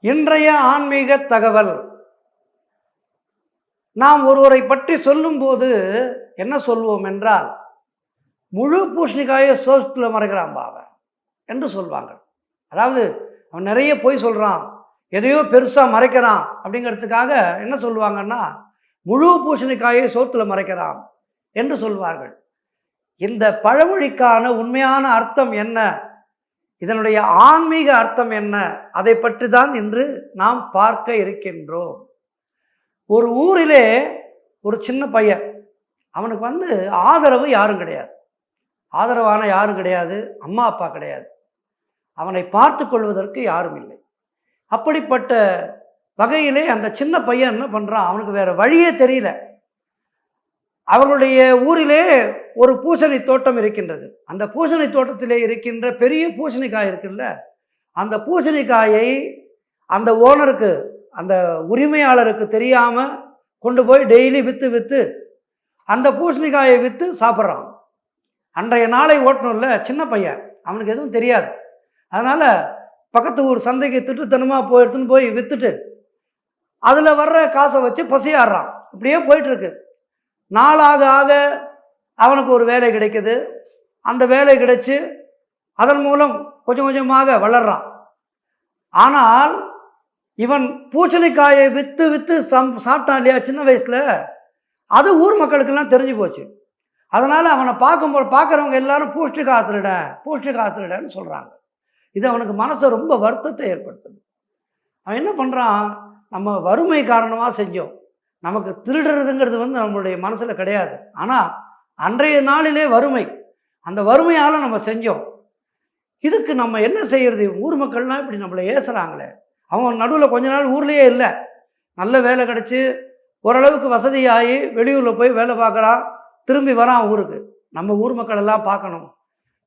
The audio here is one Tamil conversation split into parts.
இன்றைய ஆன்மீக தகவல். நாம் ஒருவரை பற்றி சொல்லும்போது என்ன சொல்வோம் என்றால், முழு பூசணிக்காயை சோத்துல மறைக்கிறான் பாவன் என்று சொல்வாங்க. அதாவது அவன் நிறைய பொய் சொல்கிறான், எதையோ பெருசாக மறைக்கிறான் அப்படிங்கிறதுக்காக என்ன சொல்லுவாங்கன்னா, முழு பூசணிக்காயை சோத்துல மறைக்கிறான் என்று சொல்வார்கள். இந்த பழமொழிக்கான உண்மையான அர்த்தம் என்ன, இதனுடைய ஆன்மீக அர்த்தம் என்ன, அதை பற்றி தான் இன்று நாம் பார்க்க இருக்கின்றோம். ஒரு ஊரிலே ஒரு சின்ன பையன், அவனுக்கு ஆதரவு யாரும் கிடையாது, ஆதரவான யாரும் கிடையாது, அம்மா அப்பா கிடையாது, அவனை பார்த்து கொள்வதற்கு யாரும் இல்லை. அப்படிப்பட்ட வகையிலே அந்த சின்ன பையன் என்ன பண்ணுறான், அவனுக்கு வேறு வழியே தெரியல. அவர்களுடைய ஊரிலே ஒரு பூசணி தோட்டம் இருக்கின்றது. அந்த பூசணி தோட்டத்திலே இருக்கின்ற பெரிய பூசணிக்காய் இருக்குல்ல, அந்த பூசணிக்காயை அந்த ஓனருக்கு, அந்த உரிமையாளருக்கு தெரியாமல் கொண்டு போய் டெய்லி விற்று அந்த பூசணிக்காயை விற்று சாப்பிட்றான். அன்றைய நாளை ஓட்டணும்ல சின்ன பையன், அவனுக்கு எதுவும் தெரியாது. அதனால் பக்கத்து ஊர் சந்தைக்கு திட்டுத்தனமாக எடுத்துன்னு போய் விற்றுட்டு அதில் வர்ற காசை வச்சு பசியாடுறான். இப்படியே போயிட்டுருக்கு. நாளாக ஆக அவனுக்கு ஒரு வேலை கிடைக்குது. அந்த வேலை கிடைச்சி அதன் மூலம் கொஞ்சம் கொஞ்சமாக வளர்றான். ஆனால் இவன் பூசணிக்காயை விற்று சாப்பிட்டான் இல்லையா சின்ன வயசில், அது ஊர் மக்களுக்கெல்லாம் தெரிஞ்சு போச்சு. அதனால் அவனை பார்க்குறவங்க எல்லாரும் பூஷ்டிக்காய் திருடன்னு சொல்கிறாங்க. இது அவனுக்கு மனசை ரொம்ப வருத்தத்தை ஏற்படுத்துது. அவன் என்ன பண்ணுறான், நம்ம வறுமை காரணமாக செஞ்சோம், நமக்கு திருடுறதுங்கிறது நம்மளுடைய மனசில் கிடையாது. ஆனால் அன்றைய நாளிலே வறுமை, அந்த வறுமையால் நம்ம செஞ்சோம். இதுக்கு நம்ம என்ன செய்கிறது, ஊர் மக்கள்லாம் இப்படி நம்மளை ஏசுகிறாங்களே. அவன் நடுவில் கொஞ்ச நாள் ஊர்லேயே இல்லை, நல்ல வேலை கிடச்சி ஓரளவுக்கு வசதியாகி வெளியூரில் போய் வேலை பார்க்குறான், திரும்பி வரான் ஊருக்கு. நம்ம ஊர் மக்கள் எல்லாம் பார்க்கணும்,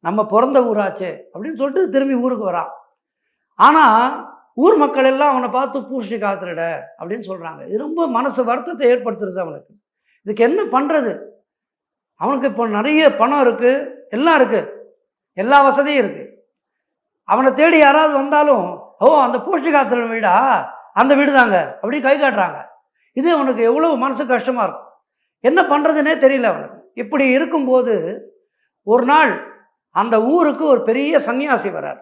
நம்ம பிறந்த ஊராச்சே அப்படின்னு சொல்லிட்டு திரும்பி ஊருக்கு வரான். ஆனால் ஊர் மக்கள் எல்லாம் அவனை பார்த்து பூசணிக்காய் திருட அப்படின்னு சொல்கிறாங்க. இது ரொம்ப மனசு வருத்தத்தை ஏற்படுத்துறது அவனுக்கு. இதுக்கு என்ன பண்ணுறது, அவனுக்கு இப்போ நிறைய பணம் இருக்குது, எல்லாம் இருக்குது, எல்லா வசதியும் இருக்குது. அவனை தேடி யாராவது வந்தாலும், ஓ அந்த பூசணிக்காய் திருட வீடா, அந்த வீடு தாங்க அப்படி கை காட்டுறாங்க. இது அவனுக்கு எவ்வளோ மனசு கஷ்டமாக இருக்கும். என்ன பண்ணுறதுனே தெரியல அவனுக்கு. இப்படி இருக்கும்போது ஒரு நாள் அந்த ஊருக்கு ஒரு பெரிய சன்னியாசி வரார்.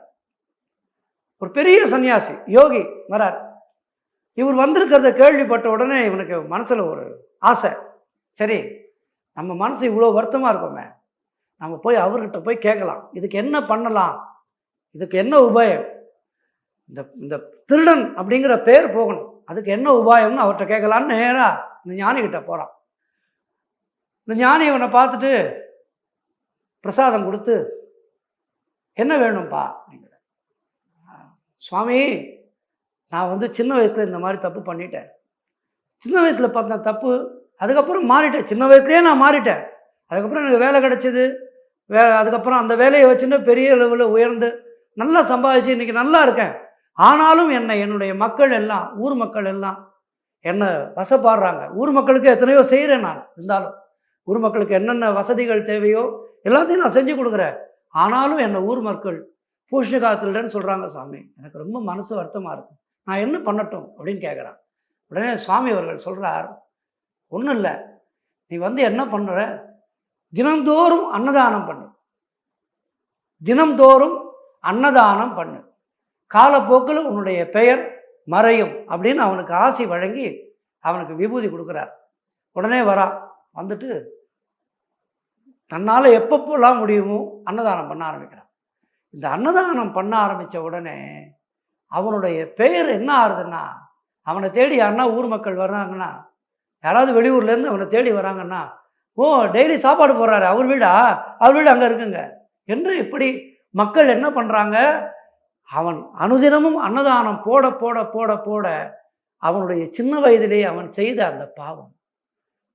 ஒரு பெரிய சன்னியாசி யோகி வரார். இவர் வந்திருக்கிறத கேள்விப்பட்ட உடனே இவனுக்கு மனசில் ஒரு ஆசை. சரி, நம்ம மனசு இவ்வளோ வருத்தமாக இருக்கோமே, நம்ம போய் அவர்கிட்ட போய் கேட்கலாம், இதுக்கு என்ன பண்ணலாம், இதுக்கு என்ன உபாயம், இந்த திருடன் அப்படிங்கிற பேர் போகணும், அதுக்கு என்ன உபாயம்னு அவர்கிட்ட கேட்கலான்னு நேராக இந்த ஞானிகிட்ட போகிறான். இந்த ஞானி இவனை பார்த்துட்டு பிரசாதம் கொடுத்து, என்ன வேணும்ப்பா அப்படிங்கிற. சுவாமி, நான் சின்ன வயசில் இந்த மாதிரி தப்பு பண்ணிட்டேன், சின்ன வயசில் பார்த்த தப்பு, அதுக்கப்புறம் மாறிட்டேன், சின்ன வயசுலேயே நான் மாறிட்டேன், அதுக்கப்புறம் எனக்கு வேலை கிடச்சிது, அதுக்கப்புறம் அந்த வேலையை வச்சுன்னு பெரிய லெவலில் உயர்ந்து நல்லா சம்பாதிச்சு இன்றைக்கி நல்லா இருக்கேன். ஆனாலும் என்னுடைய மக்கள் எல்லாம், ஊர் மக்கள் எல்லாம் என்னை வசப்பாடுறாங்க. ஊர் மக்களுக்கு எத்தனையோ செய்கிறேன் நான், இருந்தாலும் ஊர் மக்களுக்கு என்னென்ன வசதிகள் தேவையோ எல்லாத்தையும் நான் செஞ்சு கொடுக்குறேன். ஆனாலும் என்னை ஊர் மக்கள் பூசணிக்காய் திருடன்னு சொல்கிறாங்க சாமி, எனக்கு ரொம்ப மனசு வருத்தமாக இருக்கும், நான் என்ன பண்ணட்டும் அப்படின்னு கேட்குறான். உடனே சுவாமி அவர்கள் சொல்கிறார், ஒன்றும் இல்லை, நீ என்ன பண்ணுற, தினந்தோறும் அன்னதானம் பண்ணு, தினந்தோறும் அன்னதானம் பண்ணு, காலப்போக்கில் உன்னுடைய பெயர் மறையும் அப்படின்னு அவனுக்கு ஆசி வழங்கி அவனுக்கு விபூதி கொடுக்குறார். உடனே வந்துட்டு தன்னால் எப்பப்போலாம் முடியுமோ அன்னதானம் பண்ண ஆரம்பிக்கிறான். இந்த அன்னதானம் பண்ண ஆரம்பித்த உடனே அவனுடைய பெயர் என்ன ஆகுதுன்னா, அவனை தேடி யாருன்னா ஊர் மக்கள் வர்றாங்கன்னா, யாராவது வெளியூர்லேருந்து அவனை தேடி வராங்கன்னா, ஓ டெய்லி சாப்பாடு போடுறாரு, அவர் வீடு அங்கே இருக்குங்க என்று இப்படி மக்கள் என்ன பண்ணுறாங்க, அவன் அனுதினமும் அன்னதானம் போட போட போட போட அவனுடைய சின்ன வயதிலே அவன் செய்த அந்த பாவம்,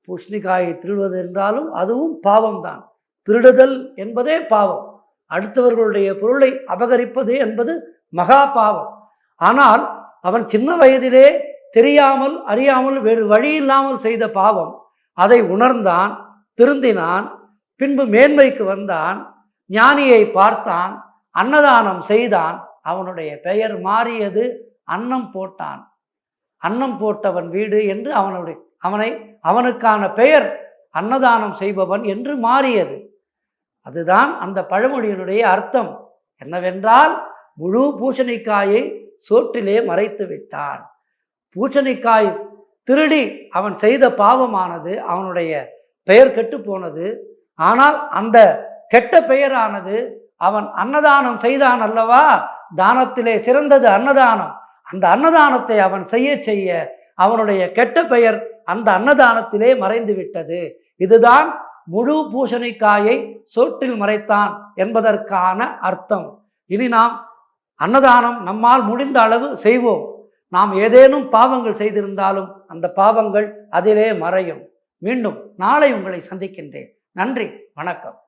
பூசணிக்காயை திருடுவது என்றாலும் அதுவும் பாவம்தான், திருடுதல் என்பதே பாவம், அடுத்தவர்களுடைய பொருளை அபகரிப்பது என்பது மகா பாவம். ஆனால் அவன் சின்ன வயதிலே தெரியாமல் அறியாமல் வேறு வழி இல்லாமல் செய்த பாவம், அதை உணர்ந்தான், திருந்தினான், பின்பு மேன்மைக்கு வந்தான், ஞானியை பார்த்தான், அன்னதானம் செய்தான், அவனுடைய பெயர் மாறியது, அன்னம் போட்டான், அன்னம் போட்டவன் வீடு என்று அவனுக்கான பெயர் அன்னதானம் செய்பவன் என்று மாறியது. அதுதான் அந்த பழமொழியினுடைய அர்த்தம். என்னவென்றால், முழு பூசணிக்காயை சோற்றிலே மறைத்து விட்டான். பூசணிக்காய் திருடி அவன் செய்த பாவமானது அவனுடைய பெயர் கெட்டு போனது. ஆனால் அந்த கெட்ட பெயரானது, அவன் அன்னதானம் செய்தான் அல்லவா, தானத்திலே சிறந்தது அன்னதானம். அந்த அன்னதானத்தை அவன் செய்ய செய்ய அவனுடைய கெட்ட பெயர் அந்த அன்னதானத்திலே மறைந்து விட்டது. இதுதான் முழு பூசணிக்காயை சோற்றில் மறைத்தான் என்பதற்கான அர்த்தம். இனி நாம் அன்னதானம் நம்மால் முடிந்த அளவு செய்வோம். நாம் ஏதேனும் பாவங்கள் செய்திருந்தாலும் அந்த பாவங்கள் அதிலே மறையும். மீண்டும் நாளை உங்களை சந்திக்கின்றேன். நன்றி, வணக்கம்.